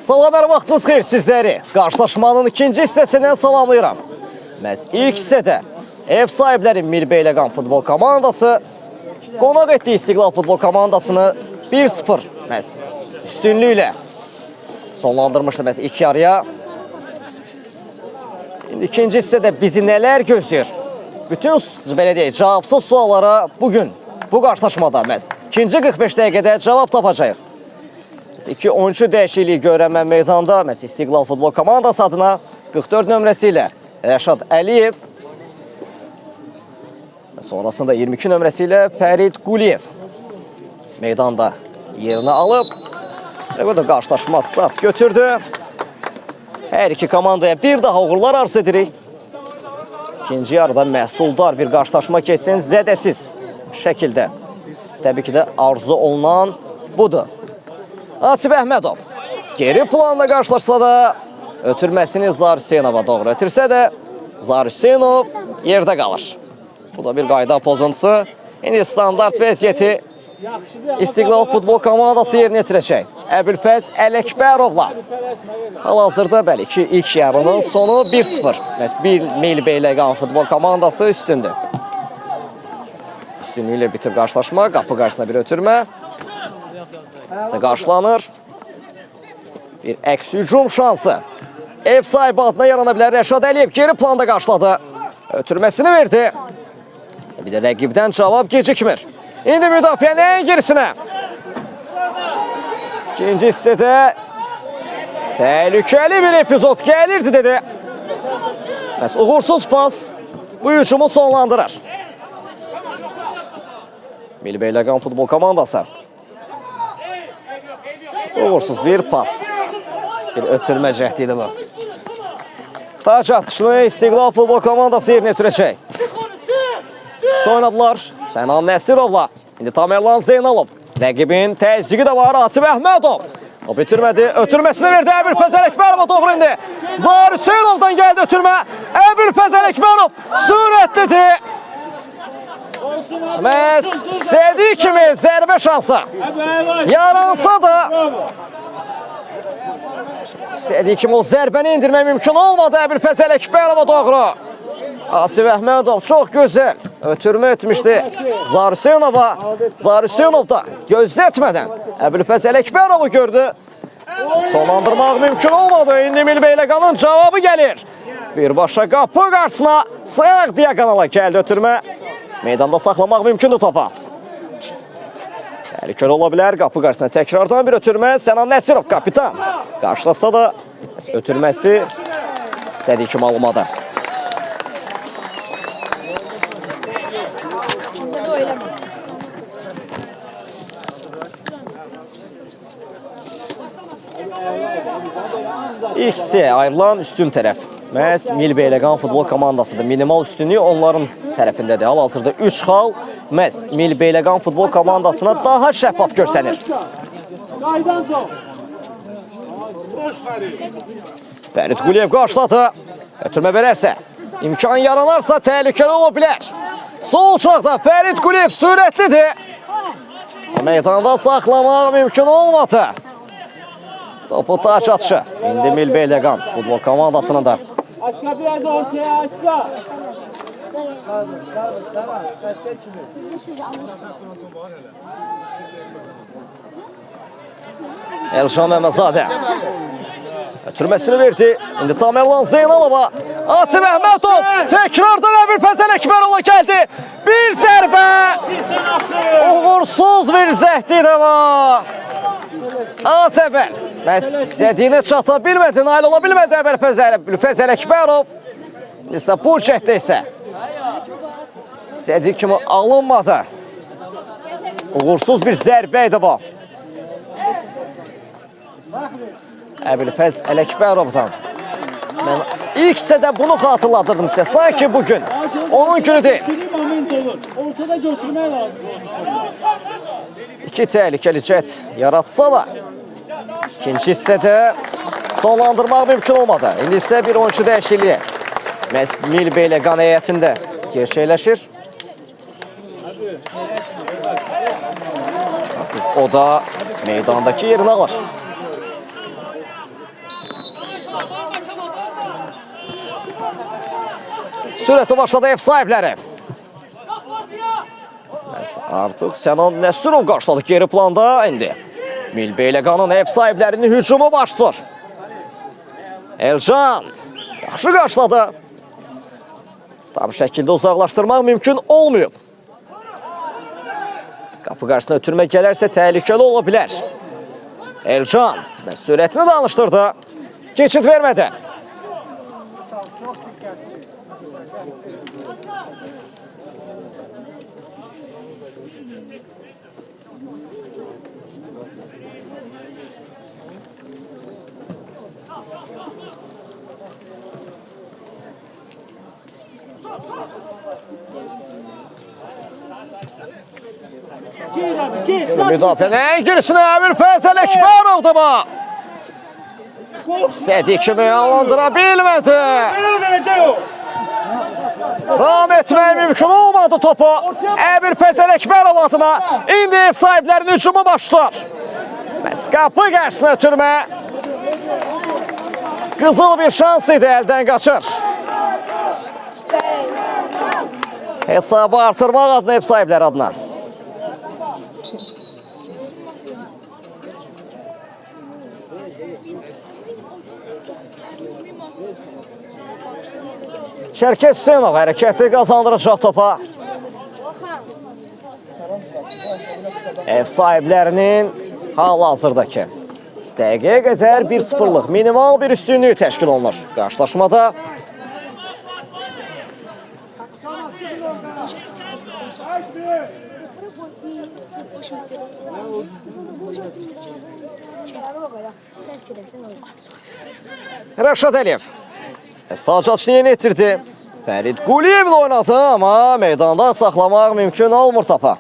Salam, hər vaxtınız xeyir sizləri. Qarşılaşmanın ikinci hissəsindən salamlayıram. Məhz ilk hissədə ev sahibləri Mil Beyləqan futbol komandası qonaq etdiyi İstiqlal futbol komandasını 1-0 məhz üstünlüklə sonlandırmışdı məhz ilk yarıya. İndi ikinci hissədə bizi nələr gözləyir? Bütün belə deyək, cavabsız suallara bugün bu qarşılaşmada məhz ikinci 45 dəqiqədə cavab tapacağıq. İki oyuncu dəyişikliyi görənmən meydanda məhz İstiqlal futbol komandası adına 44 nömrəsi ilə Rəşad Əliyev, sonrasında 22 nömrəsi ilə Fərid Quliyev meydanda yerini alıb. Bu da qarşılaşma start götürdü. Hər iki komandaya bir daha uğurlar arzu edirik. İkinci yarıda məhsuldar bir qarşılaşma keçsin, zədəsiz şəkildə. Təbii ki də arzu olunan budur. Asif Əhmədov geri planda qarşılaşsa da ötürməsini Zahir Hüseynova doğru ötürsə də Zahir Hüseynov yerdə qalır. Bu da bir qayda pozuntusu. İndi standart vəziyyəti İstiqlal futbol komandası yerinə yetirəcək. Əbülfəz Ələkbərovla. Hal-hazırda bəli ki, ilk yarının sonu 1-0. Mil Beyləqan futbol komandası üstündür. Üstünlüylə bitib qarşılaşma. Qapı qarşısına bir ötürmə. Qarşılanır. Bir əks hücum şansı. Ev sahibi adına yarana bilər. Rəşad Əliyev geri planda qarşıladı. Ötürməsini verdi. Bir də rəqibdən cavab gecikmir. İndi müdafiənin ən gerisinə. İkinci hissədə təhlükəli bir epizod gəlirdi dedi. Bəs uğursuz pas bu hücumu sonlandırır. Mil Beyləqan futbol komandası. Uğursuz bir pas. Bir ötürmə cəhdi idi bu. Taç atışını İstiqlal futbol komandası yerinə yetirəcək. Oynadılar Sənan Nəsirovla. İndi Tamerlan Zeynalov. Rəqibin təzyiqi də var Asif Əhmədov. O bitirmədi. Ötürməsini verdi Əbülfəz Ələkbərova doğru indi. Zahir Hüseynovdan gəldi ötürmə. Əbülfəz Ələkbərov sürətlidir. Məhz istədiyi kimi zərbə şansı yaransa da istədiyi kimi o zərbəni indirmək mümkün olmadı Əbülfəz Ələkbərova doğru. Asif Əhmədov çox gözəl ötürmə etmişdi Zahir Hüseynova. Zahir Hüseynov da gözlətmədən Əbülfəz Ələkbərovu gördü. Sonlandırmaq mümkün olmadı. İndi Mil Beyləqanın cavabı gəlir. Birbaşa qapı qarşısına sağ diagonala gəldi ötürmə. Meydanda saxlamaq mümkündür topa. Təhlükəli ola bilər. Qapı qarşısına təkrardan bir ötürmə. Sənan Nəsirov kapitan. Qarşılasa da ötürməsi istədiyi kimi alınmadı. İkisi ayrılan üstün tərəf. Məhz Mil Beyləqan futbol komandasıdır. Minimal üstünlüyü onların tərəfindədir. Hal-hazırda 3 xal məhz Mil Beyləqan futbol komandasına daha şəffaf görsənir. Fərid Quliyev qarşıladı. Ötürmə verərsə, imkan yaranarsa təhlükəli ola bilər. Sol çaqda Fərid Quliyev sürətlidir. Meydanda saxlamaq mümkün olmadı. Topu taç atışı. İndi Mil Beyləqan futbol komandasının da. Aşka biraz ortaya aşka. Elşan Məmməzadə ötürməsini verdi. İndi Tamerlan Zeynalova. Asif Əhmədov təkrardan Əbülfəz Ələkbərovla gəldi. Bir zərbə. Uğursuz bir zəhdi də var. Az əvvəl məhz istədiyini çata bilmədi, nail ola bilmədi Əbülfəz Ələkbərov. İsə bu cəhdə isə istədiyi kimi alınmadı. Uğursuz bir zərbə idi bu. Əbülfəz Ələkbərovdan. Mən ilk hissədə bunu xatırladırdım sizə. Sanki bugün onun günü deyil. Ortada götürmək lazım. İki təhlükəli cəhd yaratsa da ikinci hissədə sonlandırmaq mümkün olmadı. İndi isə bir oyuncu dəyişikliyi məhz Mil Beyləqan heyətində gerçəkləşir. O da meydandakı yerini alır. Sürəti başladı ev sahibləri. Artıq Sənan Nəsirov qarşıladı geri planda indi. Milbeyləqanın ev sahiblərinin hücumu başdır. Elcan yaxşı qarşıladı. Tam şəkildə uzaqlaşdırmaq mümkün olmuyor. Qapı qarşısına ötürmə gələrsə təhlükəli ola bilər. Elcan sürətini danışdırdı. Keçid vermədi. Müdafiənin girişinə bir Fəzəl Əkbərovdur bu. İstədiyi kimi yanlandıra bilmədi. Ram etmək mümkün olmadı topu. Əbir Fəzəl Əkbərov adına indi ev sahiblərinin hücumu başlar. Qapı qarşısına ötürmə. Qızıl bir şans idi, əldən qaçır. Hesabı artırmaq adına ev sahibləri adına. Şərkət Hüseynov hərəkəti qazandıracaq topa. Ev sahiblərinin hal-hazırdakı dəqiqəyə qədər 1-0'lıq minimal bir üstünlüyü təşkil olunur qarşılaşmada. Rəşad Əliyev tac açını yeni etirdi. Fərid Quliyevlə oynadı, amma meydanda saxlamaq mümkün olmur topa.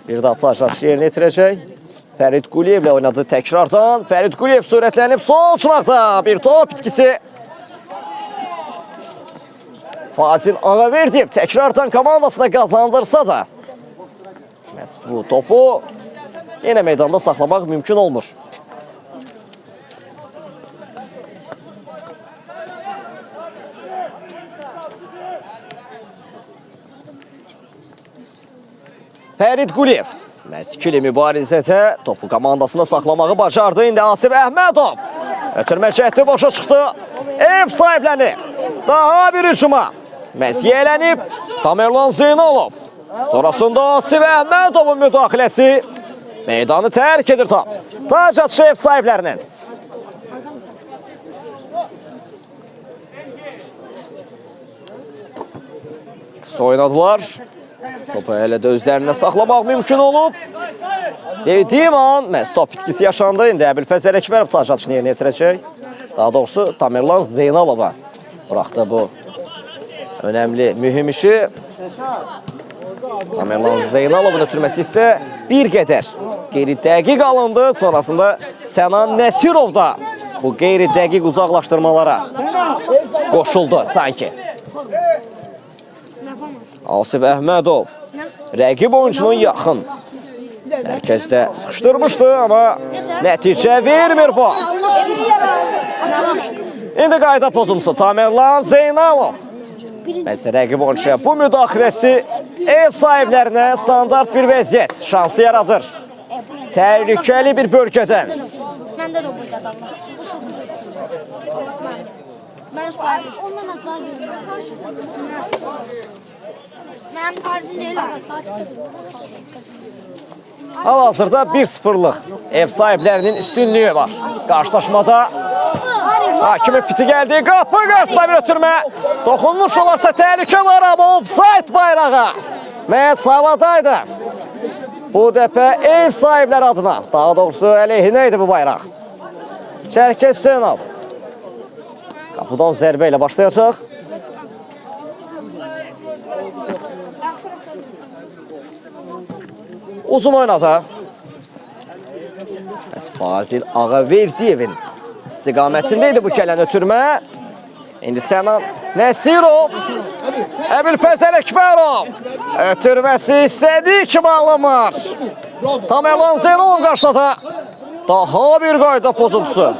Bir də tac açı yerinə etirəcək. Fərid Quliyevlə oynadı təkrardan. Fərid Quliyev sürətlənib sol çınaqda bir top itkisi. Fazil Ağaverdiyev təkrardan komandasına qazandırsa da bu topu yenə meydanda saxlamaq mümkün olmur. Fərid Quliyev məskili mübarizədə topu komandasında saxlamağı bacardı. İndi Asif Əhmədov ötürmə cəhdi boşa çıxdı. Ev sahibləri daha bir hücuma məziyələnib Tamerlan Zeynalov. Sonrasında Asif Əhmədovun müdaxiləsi meydanı tərk edir top. Tac atışı ev sahiblərinin. Oynadılar. Topu hələ də özlərinə saxlamaq mümkün olub. Dediyim an top itkisi yaşandı. İndi Əbil Fəzəl Əkbərov tac atışını yerinə yetirəcək. Daha doğrusu Tamerlan Zeynalova bıraxdı bu önemli, mühüm işi. Tamerlan Zeynalovun ötürməsi isə bir qədər qeyri dəqiq alındı. Sonrasında Sənan Nəsirov da bu qeyri dəqiq uzaqlaşdırmalara qoşuldu sanki. Asif Əhmədov rəqib oyuncunun yaxın mərkəzdə sıxışdırmışdı, amma nəticə vermir bu. İndi qayda pozuntusu Tamerlan Zeynalov. Rəqib oyuncuya bu müdaxiləsi ev sahiblərinə standart bir vəziyyət şansı yaradır. Təhlükəli bir bölgədən. Məndə də o boyda adamlar. Mən ondan aşağı görürəm. Mənim partim deyil. Hal-hazırda 1-0'lıq ev sahiblərinin üstünlüyü var. Qarşılaşmada hakimi piti gəldi. Qapı qarşısına bir ötürmə. Doxunmuş olarsa təhlükə var, amma offside bayrağı. Məhz havadaydı. Bu dəfə ev sahibləri adına. Daha doğrusu əleyhinə idi bu bayraq. Şərkət Hüseynov. Qapıdan zərbə ilə başlayacaq. Uzun oynadı. Fazil Ağaverdiyevin istiqamətindeydi bu gələn ötürmə. İndi Sənan Nəsirov. Əbil Fəzəl Əkbərov. Ötürməsi istədiyi kimi alınmır. Tamerlan Zeynalov qarşıladı. Daha bir qayda pozuntusu.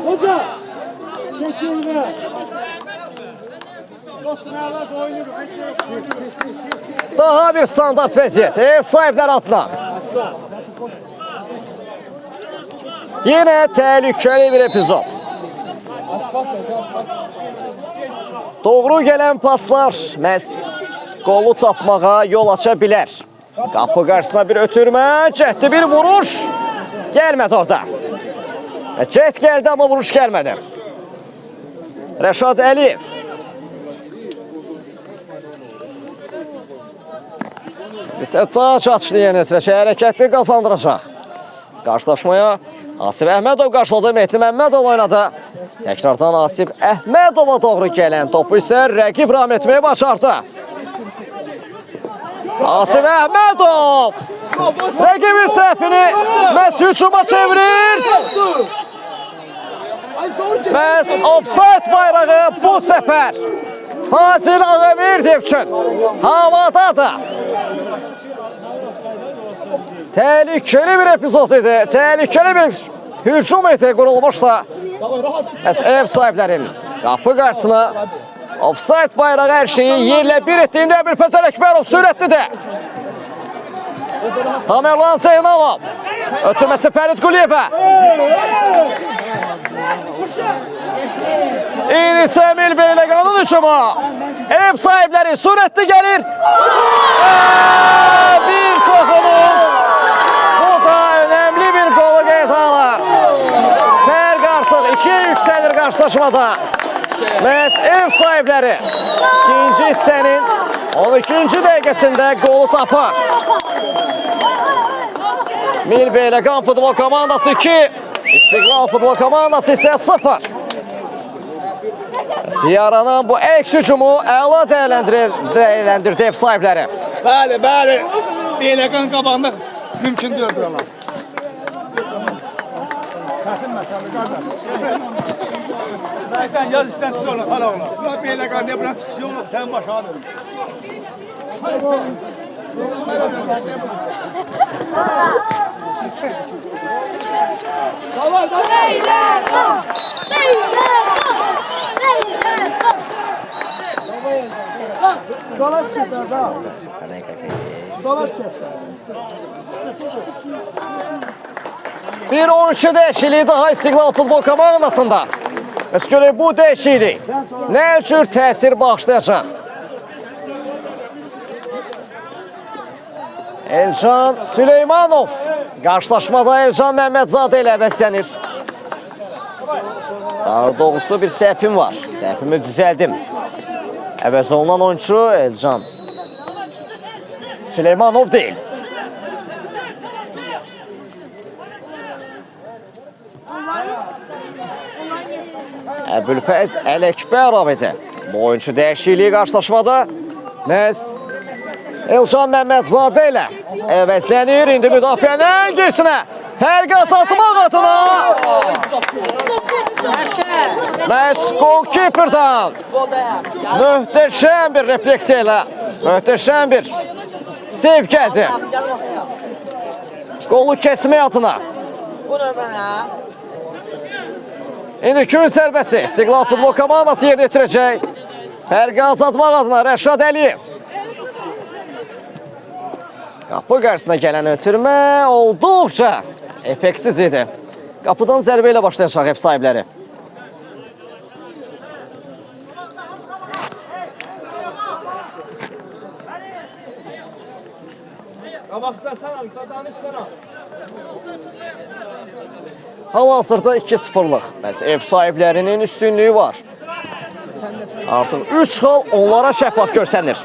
Hoca. Çekilme. Daha bir standart vəziyyət. Ev sahibləri adına. Yine tehlikeli bir epizod. Doğru gelen paslar məhz qolu tapmağa yol aça bilər. Qapı qarşısına bir ötürmə, cəhdi bir vuruş. Gəlmədi orada. Cəhd gəldi amma vuruş gəlmədi. Rəşad Əliyev. Taç atışını yerinə yetirəcək, hərəkətli qazandıracaq. Qarşılaşmaya Asif Əhmədov qarşıladı, Mehdi Məmmədov oynadı. Təkrardan Asif Əhmədova doğru gələn topu isə rəqib ram etməyi başardı. Asif Əhmədov rəqibin səhvini məhz hücuma çevirir. Məhz offside bayrağı bu səfər Fazil Ağaverdiyev üçün havadadır. Tehlikeli bir epizod idi. Tehlikeli bir hücum idi qurulmuşdu. Ev sahiblərinin qapı qarşısına offside bayrağı hər şeyi yerlə bir etdiğinde bir Pəzər Əkbərov sürətlidir. Tamerlan Zeynalov. Ötürməsi Fərid Quliyevə. İndi Emil Beyləqanın hücumu. Ev sahibləri sürətli gəlir. Bir toxunuş. Bu da önemli bir golu qeydə alır. Fərq artıq 2'ye yüksəlir qarşılaşmada. Məhz ev sahibləri ikinci hissənin 12. dəqiqəsində qolu tapır. Mil Beyləqan futbol komandası 2, İstiqlal futbol komandası isə 0. Yaranan bu əks hücumu əla dəyərləndirdi ev sahibləri. Bəli, bəli. Beyləqan qabağında mümkün deyildir Allah. Çətin məsələ qardaş. Sən yaz istənsiz ola, hala ola. Buna Beyləqan deyə buran çıxışı olub, sənin başına dönüm. Beylerdo! Beylerdo! Beylerdo! Dolap çıktı da. Dolap çıktı. Bir 12 dəyişikliyi daha İstiqlal futbol komandasında. Bəs görək bu dəyişiklik nə cür təsir bağışlayacaq? Elcan Süleymanov qarşılaşmada Elcan Məmmədzadə ilə əvəzlənir. Daha doğrusu bir səhvim var. Səhvimi düzəldim. Əvəz olunan oyuncu Elcan Süleymanov deyil. Əbülfəz Ələkbərov idi. Bu oyuncu dəyişikliyi qarşılaşmada məhz Elcan Məmmədzadə ilə əvəzlənir. İndi müdafiənin girişinə fərqi azaltmaq adına məhz golkiperdən möhtəşəm bir refleksiya ilə möhtəşəm bir sev gəldi. Qolu kəsmək adına. İndi gün zərbəsi İstiqlal futbol komandası yerinə yetirəcək. Fərqi azaltmaq adına Rəşad Əliyev. Qapı qarşısına gələn ötürmə olduqca effeksiz idi. Qapıdan zərbə ilə başlayacaq ev sahibləri. Qabaqda sən danışsana. Hal-hazırda 2-0'lıq. Ev sahiblərinin üstünlüyü var. Artıq 3 xal onlara şəffaf görsənir.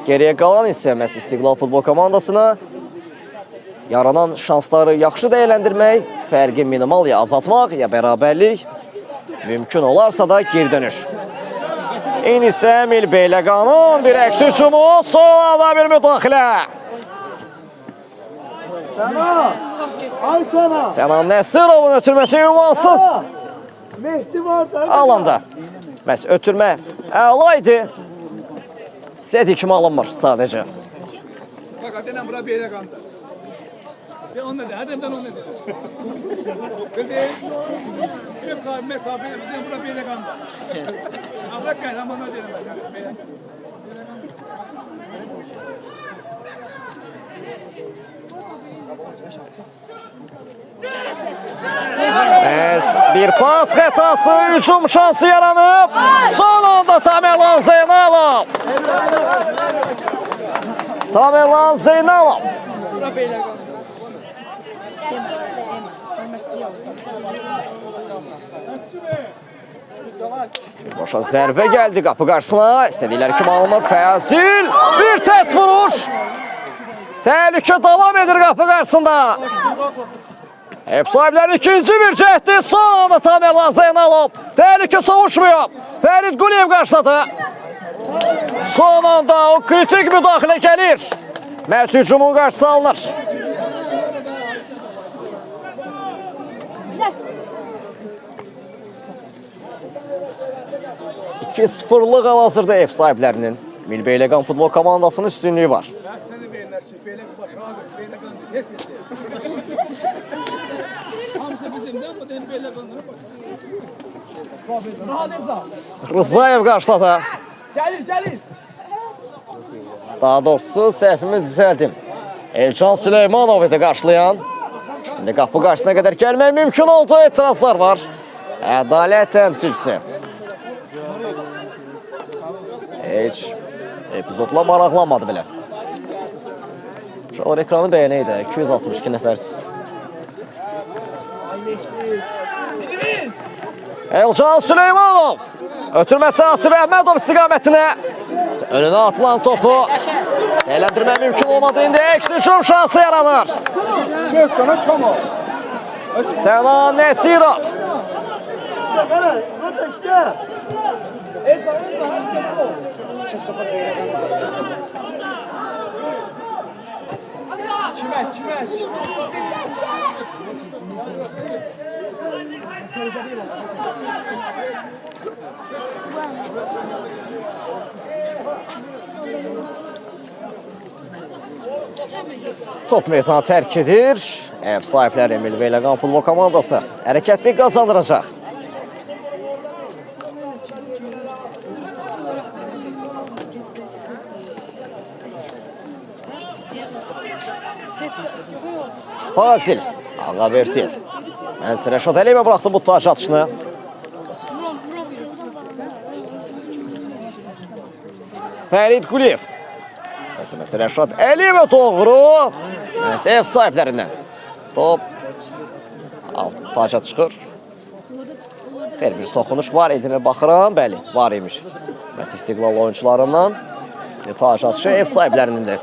Geriyə qalan isə İstiqlal futbol komandasına yaranan şansları yaxşı dəyərləndirmək, fərqi minimal ya azaltmaq, ya bərabərlik, mümkün olarsa da geri dönüş. İndi isə Emil Beyləqanın bir əks hücumu, sonra bir müdaxilə. Ay sana. Sənan Nəsirovun ötürməsi ünvansız Mehdi var da. alanda. Ötürmə əla idi. İstədiyi kimi alınmır sadəcə. Bax, denən bura Beyləqandır. De onu dedi. Hadi onu dedi. Dedi. Mesafe dedi. Burada böyle kaldı. Allah kahramanlar derim ben. Bir pas xətası, hücum şansı yaranıb. Son anda Tamerlan Zeynalov. Tamerlan Zeynalov. Boşa zərbə gəldi qapı qarşısına. İstədikləri kimi alınır. Fəzil. Bir tez vuruş. Təhlükə davam edir qapı qarşısında. Ev sahibləri ikinci bir cəhdi. Son anda Tamerlan Zeynalov. Təhlükə soğuşmuyor. Fərid Quliyev qarşıladı. Son anda o kritik müdaxilə gəlir. Məhz hücumun qarşısı alınır. İki sıfırlıq hal-hazırda ev sahiblərinin Milbeyləqan futbol komandasının üstünlüyü var. Ben seni beğenirsin. Böyle bir başa alır. Böyle kandı. Test etti. Hamza bizimden bu senin böyle kandırıp bak. Rızayev qarşıladı. Gelir. Daha doğrusu səhvimi düzəldim. Elcan Süleymanov idi qarşılayan. İndi qapı qarşısına qədər gəlmək mümkün oldu. Etirazlar var. Ədalət təmsilçisi. Heç epizodla maraqlanmadı belə. Şu ekranı bəyənəydi. 262 nəfərsiz. Elcan Süleymanov. Ötürməsi Asif Əhmədov istiqamətinə. Önünə atılan topu eyləndirmək mümkün olmadı. İndi hücum şansı yaranır. Gökdana Çamo. Səna Nəsirov. Çimək. Stop meydanı tərk edir. Ev sahibləri Milbeyləqan futbol komandası hərəkətli qazandıracaq. Fazil Ağavertiv. Mənsi Rəşad Əliyevə bıraxdı bu taç atışını. Fərid Quliyev. Ötürməsi Rəşad Əliyevə doğru. Mənsi ev sahiblərindən. Top taca çıxır. Bir toxunuş var idimi baxıram. Bəli, var imiş. Mənsi İstiqlal oyuncularından. Taç atışı ev sahiblərinindir.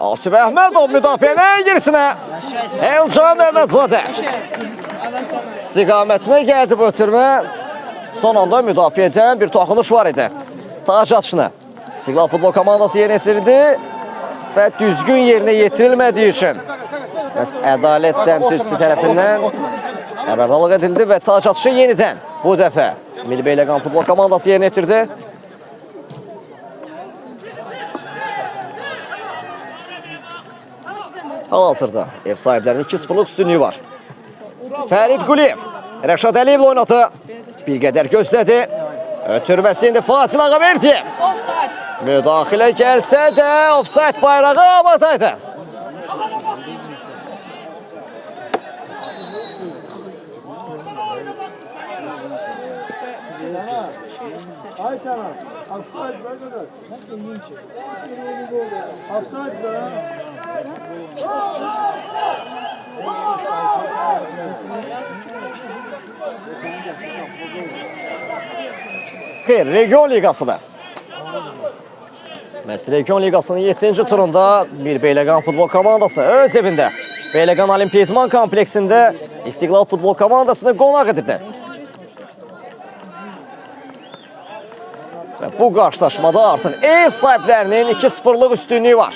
Asif Əhmədov müdafiənin girisinə. Elcan Məhmədzadə. İstiqamətinə gəldi bu ötürmə. Son anda müdafiədən bir toxunuş var idi. Taç atışını İstiqlal futbol komandası yerinə yetirdi və düzgün yerinə yetirilmədiyi üçün ədalət təmsilçisi tərəfindən xəbərdarlıq edildi və taç atışı yenidən bu dəfə Milbeyləqan futbol komandası yerinə yetirdi. Hal-hazırda ev sahiblərinin 2-0'lıq üstünlüyü var. Fərid Quliyev Rəşad Əliyevlə oynadı. Bir qədər gözlədi. Ötürməsi indi Fazil Ağaverdiyev. Müdaxilə gəlsə də ofsayt bayrağı havadaydı. Ay sana. Offside ver. Offside ver. Xeyr, Region Liqasıda. Məhz Region Liqasının 7-ci turunda bir Beyləqan futbol komandası öz evində Beyləqan Olimpiya İdman kompleksində İstiqlal futbol komandasını qonaq edirdi. Və bu qarşılaşmada artıq ev sahiblərinin 2-0'lıq üstünlüyü var.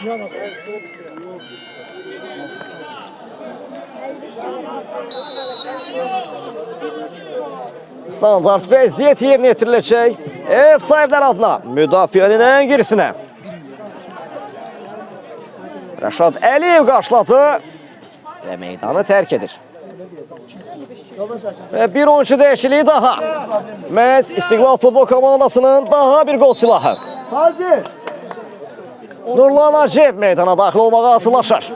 Standart vəziyyət yerinə yetiriləcək. ev sahibləri adına müdafiənin ən girisinə. Rəşad Əliyev qarşıladı və meydanı tərk edir. Və bir oyuncu dəyişikliyi daha. Məhz İstiqlal futbol komandasının daha bir gol silahı. Hazır. Nurlan Hacıyev meydana daxil olmağa asılaşır.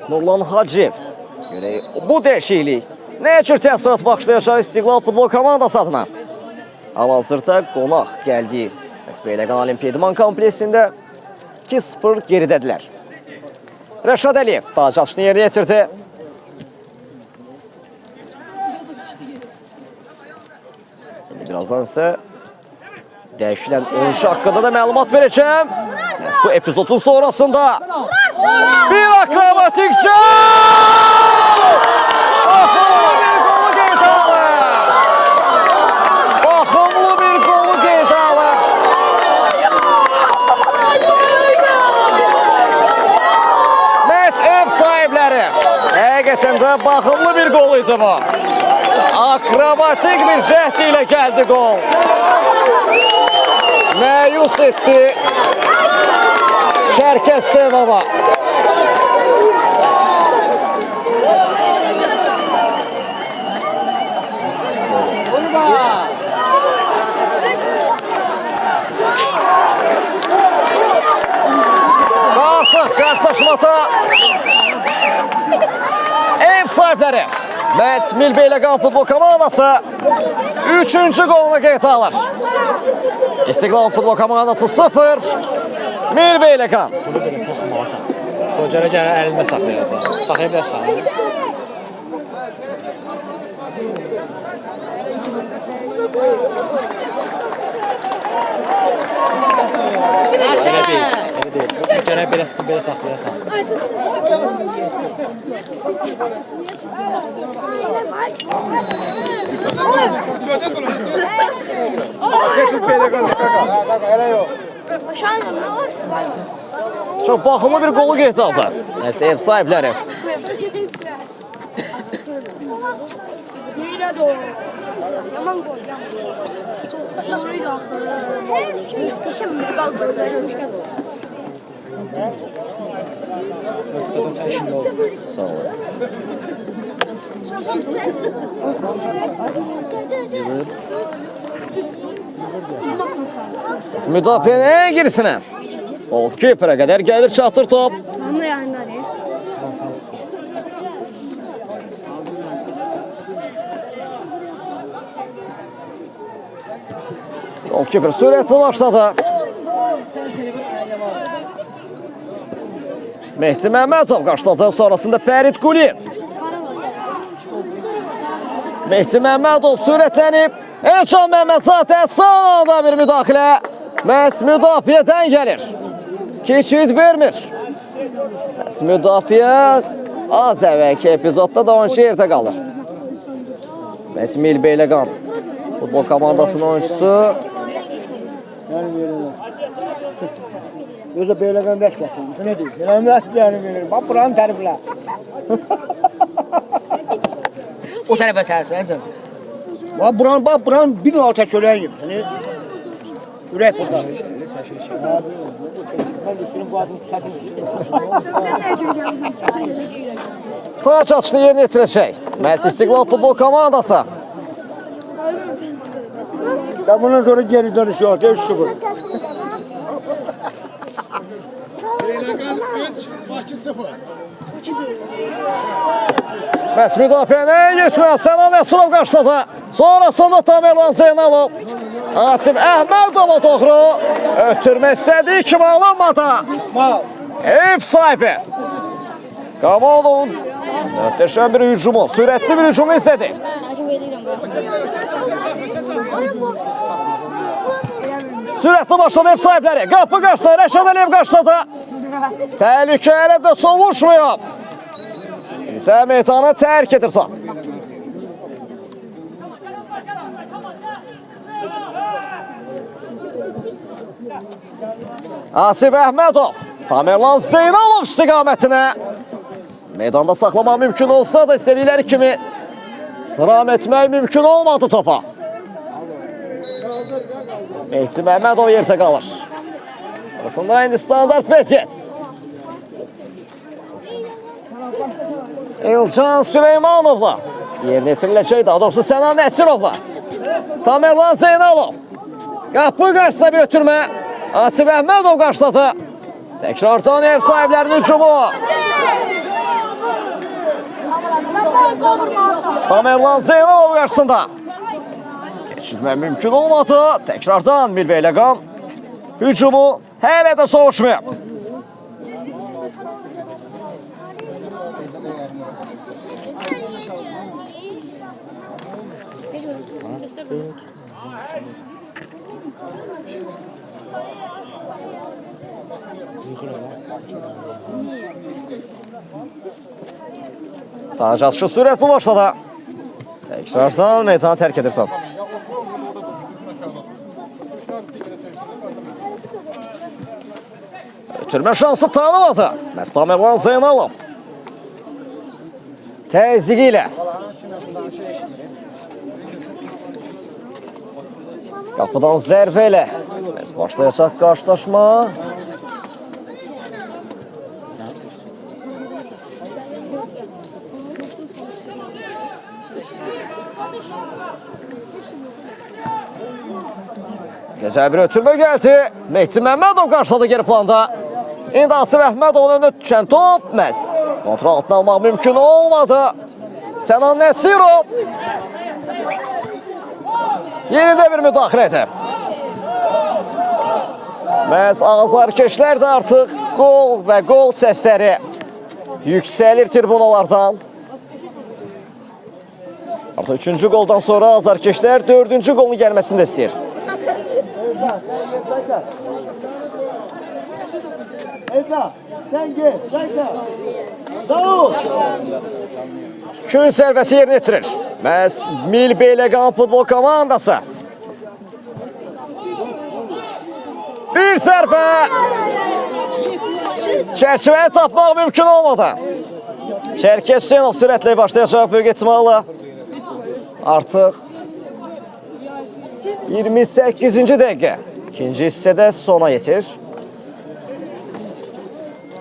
Nurlan Hacıyev. Görək, bu dəyişiklik nə cür təəssürat bağışlayacaq İstiqlal futbol komandası adına? Hal-hazırda qonaq gəldiyi Beyləqan Olimpiya İdman kompleksində 2-0 geridədirlər. Rəşad Əliyev tac atışını yerinə yetirdi. Birazdan isə dəyişilən oyuncu haqqında da məlumat verəcəm. Bu epizodun sonrasında bir akrobatik Baxımlı bir qolu qeydə alır. Məhz ev sahibləri. Həqiqətən də baxımlı bir qol idi bu. Akrobatik bir cəhdi ilə gəldi qol. Məyus etdi Çərkəz Senova. Artıq qarşılaşmada ev sahibləri məhz Milbeyləqan futbol komandası 3-cü qolunu qeydə alır. İstiqlal futbol komandası 0, Milbeyləqan. Bunu belə toxunmalısan. Sonra görə əlində saxlayacaq. Saxlaya bilərsən. Belə deyil. Görə belə tutub belə saxlayasan. Çox baxımlı bir qolu qeydə aldı. Məhz ev sahibləri. Yaman gol, yaman. Sonraydı axı. Muhteşem bir gol gözləmişkən. Sağ olun. Müdafiənin ən girisinə. Golkiperə qədər gəlir çatır top. Tamam yanında deyir. Golkiper sürətli başladı. Mehdi Məmmədov qarşıladı, sonrasında Fərid Quliyev. Mehdi Məmmədov sürətlənib. Elçan Məmmədzadə son anda bir müdaxilə. Məhz müdafiədən gəlir. Keçid vermir. Məhz müdafiə az əvvəlki epizodda da oyuncu yerdə qalır. Məhz Milbeyləqan futbol komandasının oyuncusu. Gözə Beyləqan dəş baxın. Bu nə deyir? Eləmət yəni verir. Bax buranın təriflə. O tərəfə tərsən. Bax buranın bir alta çölən yiyib. Yəni ürək burada. Taç atışını yerinə yetirəcək. Məhz İstiqlal futbol komandası. Da bundan sonra geri dönüş yok. 3-0. Beyləqan 3, Bakı 0. Məhz müdafiənin girsinə Sənan Əsurov qarşıladı. Sonrasında Tamerlan Zeynalov. Asim Əhmədova doğru ötürmək istədiyi kimi alınmadı. Ev sahibi. Qamalov möhtəşəm bir hücumu, sürətli bir hücumu istədi. Sürətli başladı ev sahibləri. Qapı qarşıladı, Rəşad Əliyev qarşıladı. Təhlükə hələ də sovuşmuyor. İsə meydanı tərk edir top. Asif Əhmədov Tamerlan Zeynalov istiqamətinə. Meydanda saxlamaq mümkün olsa da istədikləri kimi sıram etmək mümkün olmadı topa. Mehdi Məhmədov yerdə qalır. Arasında indi standart vəziyyət. Elcan Süleymanovla yerinə yetiriləcək, daha doğrusu Sənan Nəsirovla. Tamerlan Zeynalov. Qapı qarşısına bir ötürmə. Asif Əhmədov qarşıladı. Təkrardan ev sahiblərinin hücumu. Tamerlan Zeynalov qarşısında. Geçirmək mümkün olmadı. Təkrardan Milbeyləqan hücumu hələ də soğuşmayıb. Tac atışı sürətli başladı. Təkrardan meydanı tərk edir top. Ötürmə şansı tanımadı. Tamerlan Zeynalov. Təzyiqi ilə. Qapıdan zərbə ilə. Biz başlayacaq qarşılaşma. Gözəl bir ötürmə gəldi. Mehdi Məhmədov qarşıladı geri planda. İndi Asif Əhmədovun önünə düşən top məhz kontrol altına almaq mümkün olmadı. Sənan Nəsirov yerində bir müdaxilə edir. Məhz azarkeşlər də artıq gol və gol səsləri yüksəlir tribunalardan. Artıq 3-cü qoldan sonra azarkeşlər 4-cü qolun gəlməsini də istəyir. Sen gel, sen gel. Sağ ol. Gün zərbəsi yerinə yetirir. Məhz Milbeyləqan futbol komandası. Bir zərbə. Çərçivəni tapmaq mümkün olmadı. Şərkət Hüseynov sürətlə başlayacaq böyük ehtimalla. Artıq 28-ci dəqiqə. İkinci hissədə sona yetir.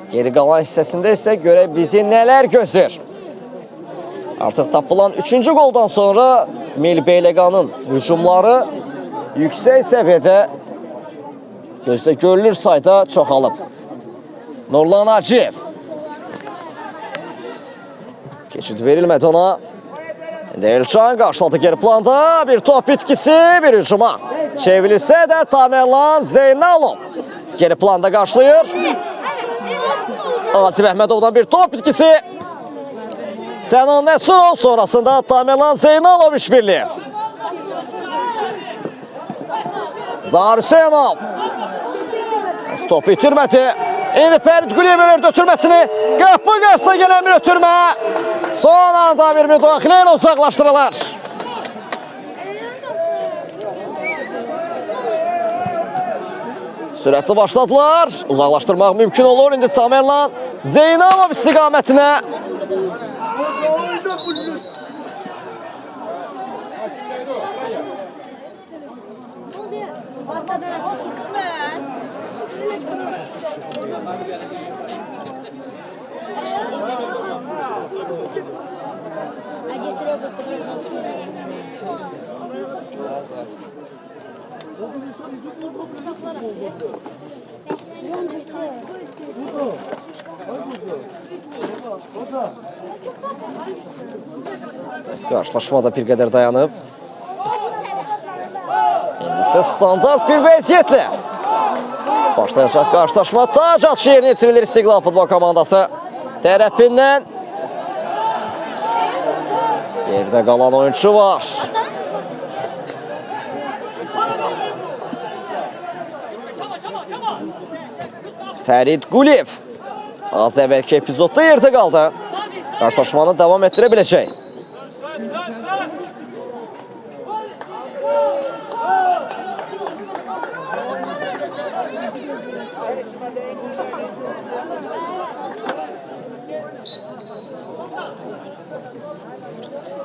Geri qalan hissəsində isə görə bizi nələr gözləyir. Artıq tapılan 3-cü qoldan sonra Milbeyləqanın hücumları yüksək səviyyədə gözlə görülür sayda çoxalıb. Nurlan Hacıyev. Keçid verilmədi ona. Elcan qarşıladı geri planda. Bir top bitkisi, bir hücuma. Çevrilsə də Tamerlan Zeynalov geri planda qarşılayır. Asif Əhmədovdan bir top bitkisi. Sənan Nəsirov sonrasında Tamerlan Zeynalov işbirliği. Zahir Hüseynov. Stop itirmədi. İndi Fərid Quliyevə verdi ötürməsini. Qapı qarşısına gələn bir ötürmə. Son anda bir müdaxilə ilə uzaqlaşdırılır. Sürətli başladılar. Uzaqlaşdırmaq mümkün olur. İndi Tamerlan Zeynalov istiqamətinə. Qarşılaşma da bir qədər dayanıb. İndi isə standart bir vəziyyətlə başlayacaq qarşılaşma. Tac atışı yerinə yetirilir İstiqlal futbol komandası tərəfindən. Yerdə qalan oyuncu var. Fərid Quliyev az əvvəlki epizodda yerdə qaldı. Qarşılaşmanı davam etdirə biləcək.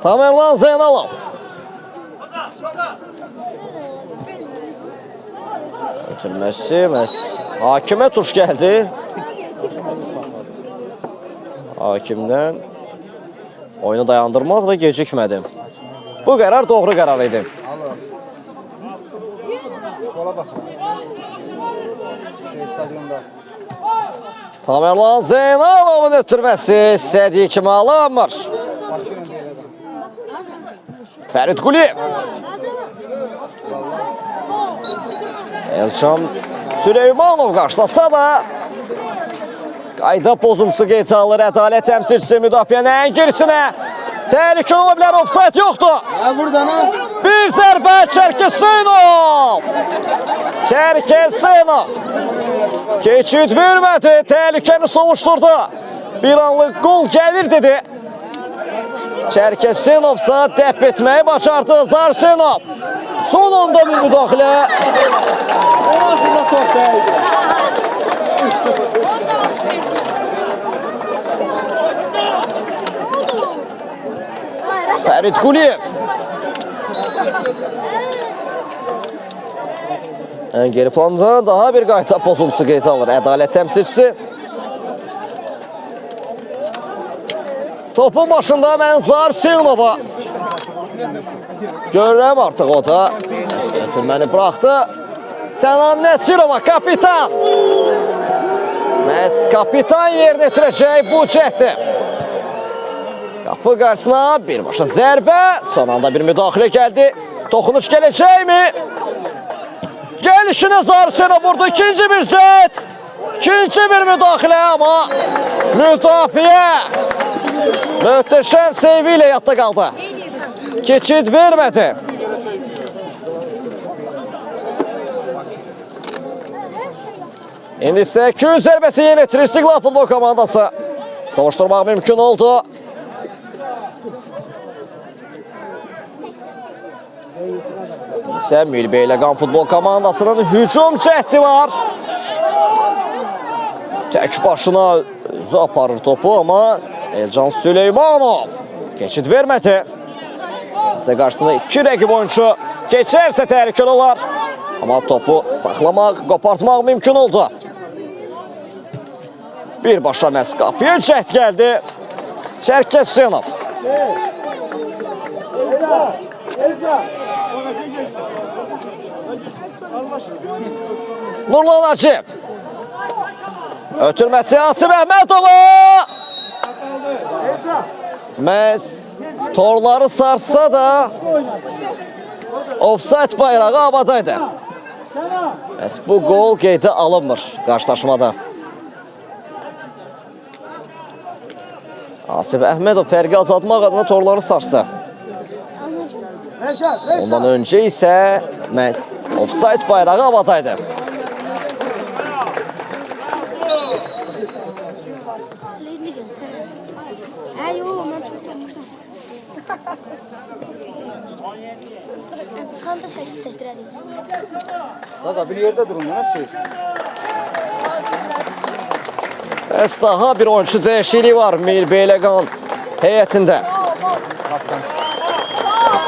Tamerlan Zeynalov. Ötürməsi hakimə tuş gəldi. Hakimdən oyunu dayandırmaq da gecikmədi. Bu qərar doğru qərar idi. Tamerlan Zeynalovun ötürməsi istədiyi kimi alınmır. Fərid Quliyev. Elçan Süleymanov qarşılasa da qayda pozuntusu qeydə alır. Ədalət təmsilçisi müdafiənin ən gerisinə. Təhlükə ola bilər, ofsayt yoxdur. Bir zərbə Çərkəsənov. Çərkəsənov. Keçid vermədi, təhlükəni sovuşturdu. Bir anlıq qol gəlir dedi. Çərkəsənovsa dəf etməyi bacardı. Zarsenov. Son onda bir müdaxilə. Fərid Quliyev. Geri planda daha bir qayda pozuntusu qeydə alır. Ədalət təmsilçisi. Topun başında mən Zarsenova görürəm artıq o da. Ötürməni buraxdı. Sənan Nəsirova kapitan. Məhz kapitan yerinə itirəcək bu cəhdi. Qapı qarşısına birbaşa zərbə. Son anda bir müdaxilə gəldi. Toxunuş gələcəkmi? Gəlişini Zarsenov vurdu. İkinci bir cəhd. İkinci bir müdaxilə amma müdafiə möhtəşəm seyvi ilə yadda qaldı. Keçid vermədi. İndi isə 200 zərbəsi yeni itirir İstiqlal futbol komandası. Soğuşturmaq mümkün oldu. İsə Milbeyləqan futbol komandasının hücum cəhdi var. Tək başına özü aparır topu amma Elcan Süleymanov keçid vermədi. İsə qarşısında iki rəqib oyuncu keçərsə təhlükəli olar. Amma topu saxlamaq, qopartmaq mümkün oldu. Birbaşa məhz qapıya cəhd gəldi. Çərkəsənov. Nurlan Hacib. Ötürməsi Asif Əhmədova. Məhz torları sarsa da ofsayt bayrağı havadaydı. Məhz bu gol qeydə alınmır qarşılaşmada. Asif Əhmədov fərqi azaltmaq adına torları sarsdı. Ondan öncə isə məhz ofsayt bayrağı havadaydı. Qaqa bir yerdə durun, siz. Bəs daha bir oyuncu dəyişikliyi var Milbeyləqan heyətində.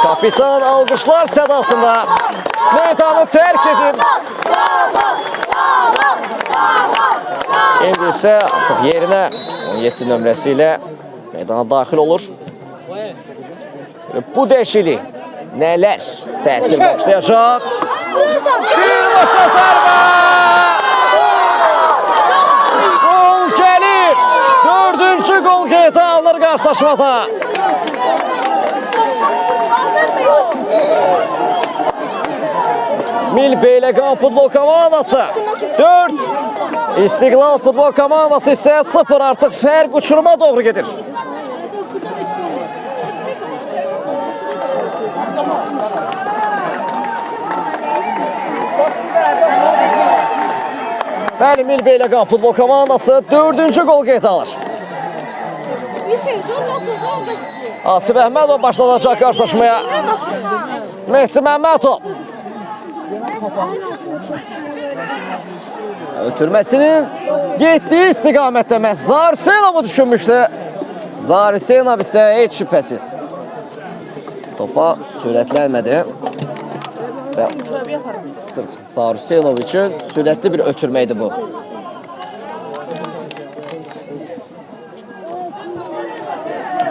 Kapitan alqışlar sədasında meydanı tərk edir. İndi isə artıq yerinə 17 nömrəsi ilə meydana daxil olur. Bu dəyişiklik nələr təsir başlayacaq? Birbaşa zərbə! Gol gəlir! Dördüncü gol qeydə alınır qarşılaşmada. Milbeyləqan futbol komandası 4, İstiqlal futbol komandası isə 0 artıq fərq uçuruma doğru gedir. Bəli, Milbeyləqan futbol komandası 4-cü gol qeydə alır. Asif Əhmədov başlanacaq qarşılaşmaya. Mehdi Məmmədov. Ötürməsinin getdiyi istiqamətdə məhz Zarsenovu düşünmüşdü. Zarsenov isə heç şübhəsiz Topa sürətlənmədi. Və sırf Sarı Hüseynov üçün sürətli bir ötürməkdir bu.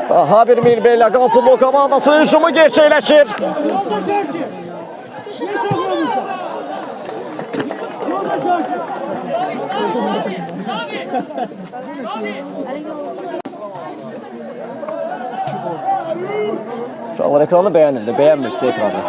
Daha bir Mirbeylə Qanpullu komandası hücumu gerçəkləşir. Uşaqlar ekranı bəyənildi, bəyənmirsə ekranı.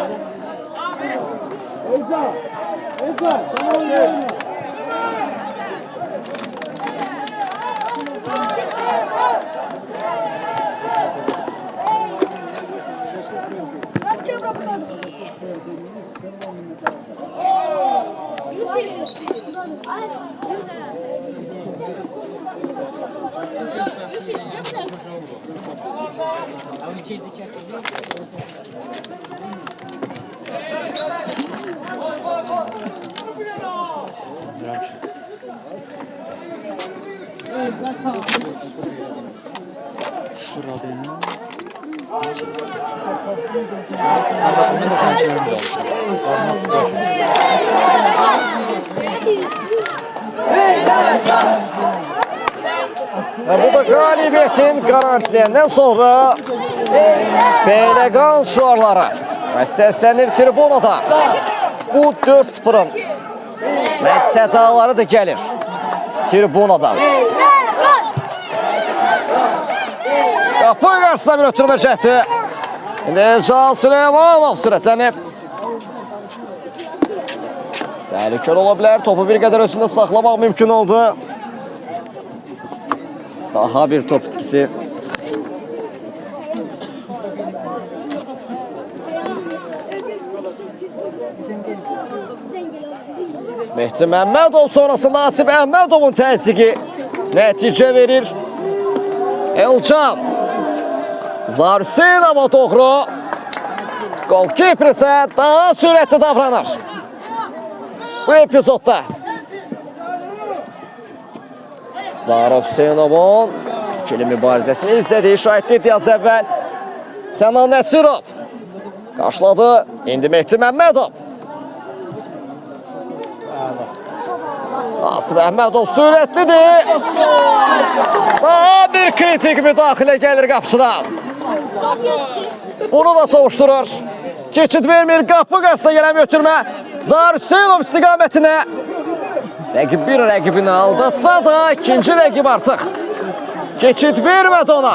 Və bu da qalibiyyətin garantiliyəndən sonra Beyləqan şuarları və səslənir tribunada. Bu 4-0-ın və sədaları da gəlir tribunadan. Qapı qarşısına bir ötürmə cəhdi. İndi Elcan Süleymanov sürətlənib. Təhlükəli ola bilər. Topu bir qədər özündə saxlamaq mümkün oldu. Daha bir top itkisi. Mehdi Məmmədov sonrasında Asif Əhmədovun təzyiqi nəticə verir. Elcan Zarsinova doğru. Golkiper isə daha sürətli davranır bu epizodda. Zara Hüseynovun ikili mübarizəsini izlədiyi şahidlik az əvvəl. Sənan Nəsirov qarşıladı. İndi Mehdi Məmmədov. Asif Əhmədov sürətlidir. Daha bir kritik müdaxilə gəlir qapıçıdan. Bunu da soğuşdurur. Keçid vermir, qapı qarşısına gələn ötürmə. Zara Hüseynov istiqamətinə. Rəqib bir rəqibini aldatsa da ikinci rəqib artıq keçid vermədi ona.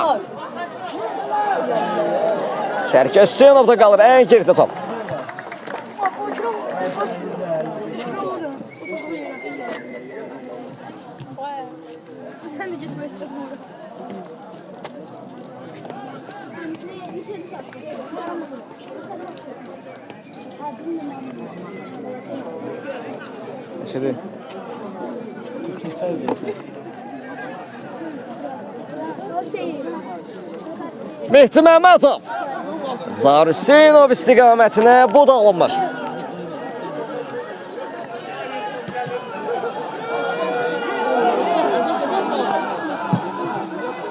Şərkə Hüseynov da qalır ən geridə top. Neçədir? 40 neçə deyəsən? Mehdi Məmmədov. Zara Hüseynov istiqamətinə bu da alınmır.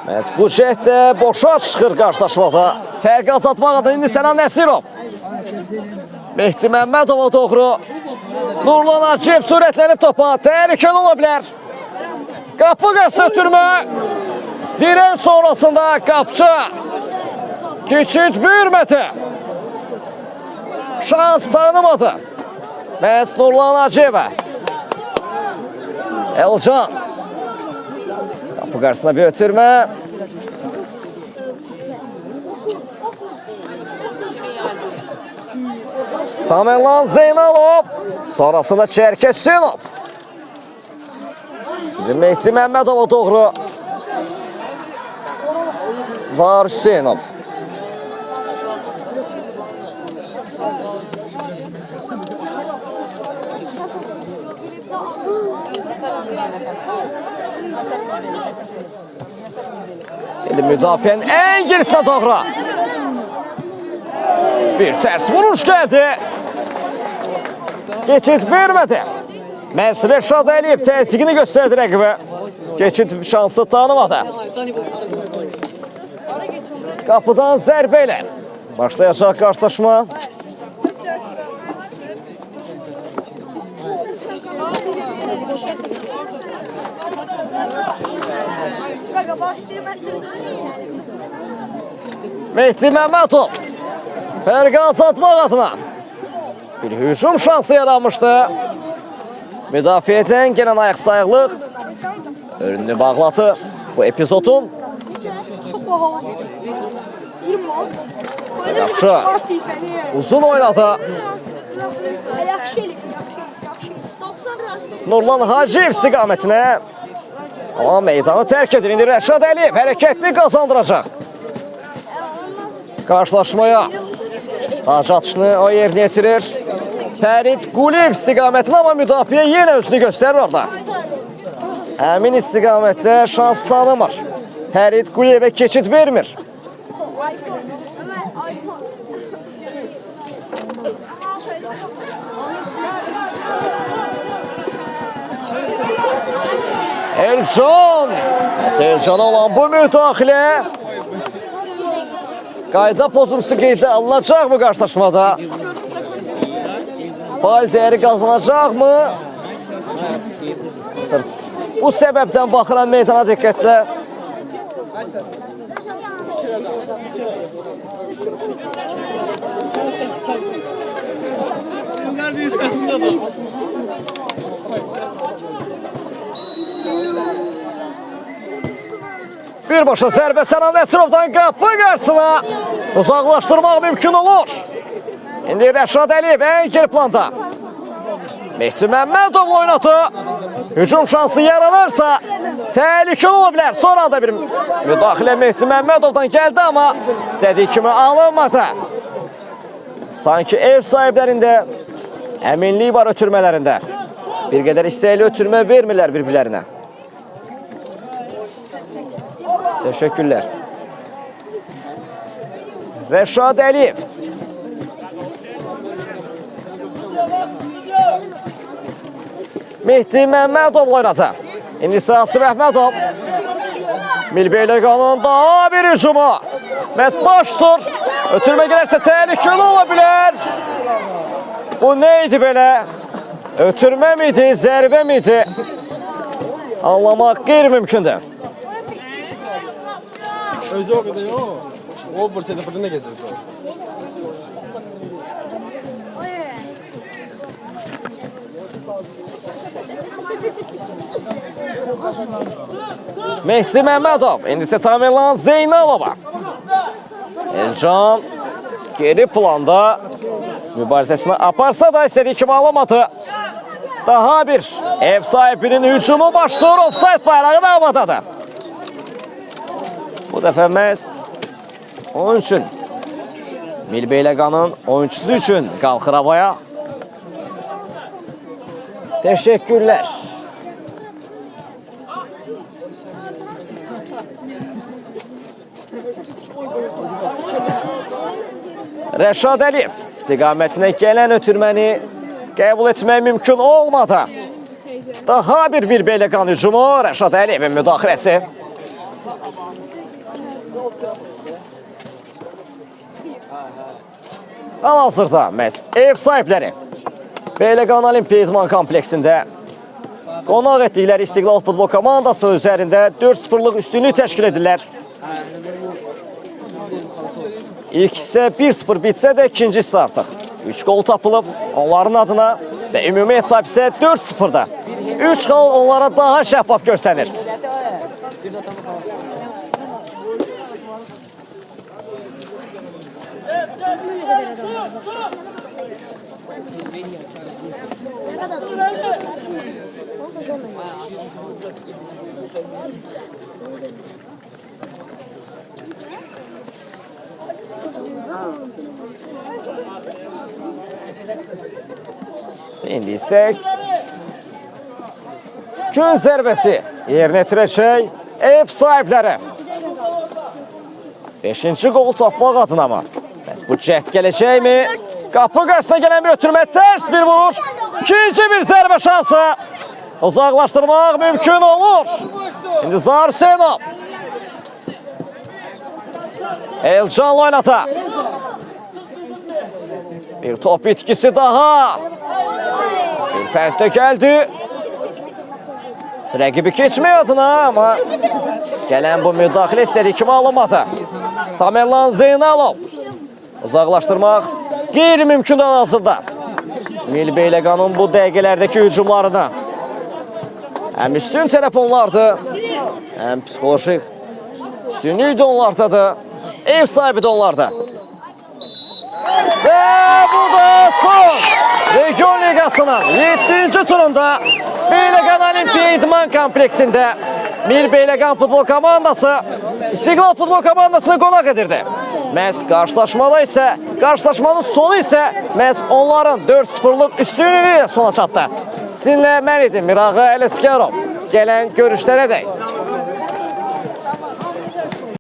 Məhz bu cəhdə boşa çıxır qarşılaşmada. Fərqi azaltmaq adına indi Sənan Nəsirov. Mehdi Məmmədova doğru. Nurlan Aciyev sürətlənib topa. Təhlükəli ola bilər. Qapı qarşısına ötürmə. Dirək sonrasında qapçı keçid vermədi. Şans tanımadı. Məhz Nurlan Aciyevə. Elcan. Qapı qarşısına bir ötürmə. Tamerlan Zeynalov. Sonrasında Çərkə Hüseynov. Mehdi Məmmədova doğru. Zara Hüseynov. İndi müdafiənin ən gerisinə doğru. Bir tərs vuruş gəldi. Keçid vermədi. Məhz Rəşad Əliyev təzyiqini göstərdi rəqibə. Keçid şansı tanımadı. Qapıdan zərbə ilə Başlayacaq qarşılaşma. Mehdi Məmmədov fərqi azaltmaq adına bir hücum şansı yaranmışdı. Müdafiədən gələn ayaq sayıqlıq önünü bağladı bu epizodun. Çok pahalı. 20 mal. Sərapçı uzun oynadı. Yaxşı elif, yaxşı. 90 lira. Nurlan Hacıyev istiqamətinə. Amma meydanı tərk edir. İndi Rəşad Əliyev hərəkətli qazandıracaq. Qarşılaşmaya tac atışını o yerinə yetirir. Fərid Quliyev istiqamətinə, amma müdafiə yenə özünü göstərir orada. Həmin istiqamətdə şans tanımır. Fərid Quliyevə keçid vermir. Elcan! Elcan'a olan bu müdaxilə qayda pozuntusu qeydə alınacaq mı qarşılaşmada? Faal dəyəri qazanacaq mı? Sırf bu səbəbdən baxıram meydana diqqətlə. Birbaşa zərbə Sənan Nəsirovdan qapı qarşısına uzaqlaşdırmaq mümkün olur. İndi Rəşad Əliyev ən geri planda. Mehdi Məmmədovla oynadı. Hücum şansı yaranarsa təhlükəli ola bilər. Sonra da bir müdaxilə Mehdi Məmmədovdan gəldi, amma istədiyi kimi alınmadı. Sanki ev sahiblərində əminlik var ötürmələrində. Bir qədər istəkli ötürmə vermirlər bir-birlərinə. Teşekkürler. Rəşad Əliyev. Mehdi Məmmədov oynadı. İndi Asif Əhmədov. Milbeyləqanın daha bir hücumu. Məhz baş tur. Ötürmə girərsə təhlükəli ola bilər. Bu neydi belə? Ötürmə miydi, zərbə miydi? Anlamaq qeyri-mümkündür. Özü o kadar yok. O Bursa'da fırtına geziyor. Mehdi Məmmədov, indi isə Tamerlan Zeynalova. Elcan geri planda mübarizəsini aparsa da istədiyi kimi alamadı. Daha bir ev sahibinin hücumu başlıyor, offside bayrağı da havadadır. Bu dəfə məhz onun üçün Milbeyləqanın oyuncusu üçün qalxır havaya. Teşekkürler. Rəşad Əliyev istiqamətinə gələn ötürməni qəbul etmək mümkün olmadı. Daha bir Milbeyləqan hücumu, Rəşad Əliyevin müdaxiləsi. Hal-hazırda məhz ev sahibləri Beyləqan Olimpiya İdman kompleksində qonaq etdikləri İstiqlal futbol komandası üzərində 4-0'lıq üstünlük təşkil edirlər. İlk isə 1-0 bitsə də ikinci isə artıq 3 qol tapılıb onların adına və ümumi hesab isə 4-0'da. 3 qol onlara daha şəffaf görsənir. İndi isə gün zərbəsi yerinə yetirəcək ev sahibləri. 5-ci qol tapmaq adına mı? Bəs bu cəhd gələcəkmi? Qapı qarşısına gələn bir ötürmə, tərs bir vuruş. İkinci bir zərbə şansı. Uzaqlaşdırmaq mümkün olur. İndi Zahir Hüseynov. Elcan'la oynata. Bir top itkisi daha. Bir fənddə gəldi. Rəqibi keçmək adına, amma gələn bu müdaxilə istədiyi kimi alınmadı. Tamerlan Zeynalov uzaqlaşdırmaq qeyri-mümkün arazında. Mil Beyləqanın bu dəqiqələrdəki hücumlarına həm üstün telefonlardı, həm psixolojik üstünlük də onlardadır, ev sahibi də onlarda. Və bu da son Region Ligasının 7-ci turunda Beyləqan Olimpiya İdman Kompleksində Mil Beyləqan futbol komandası İstiqlal futbol komandasını qonaq edirdi. Məhz qarşılaşmada isə, qarşılaşmanın sonu isə məhz onların 4-0'lıq üstünlüyü sona çatdı. Sizinlə mən idim Mirağı Ələsgərov. Gələn görüşlərə dək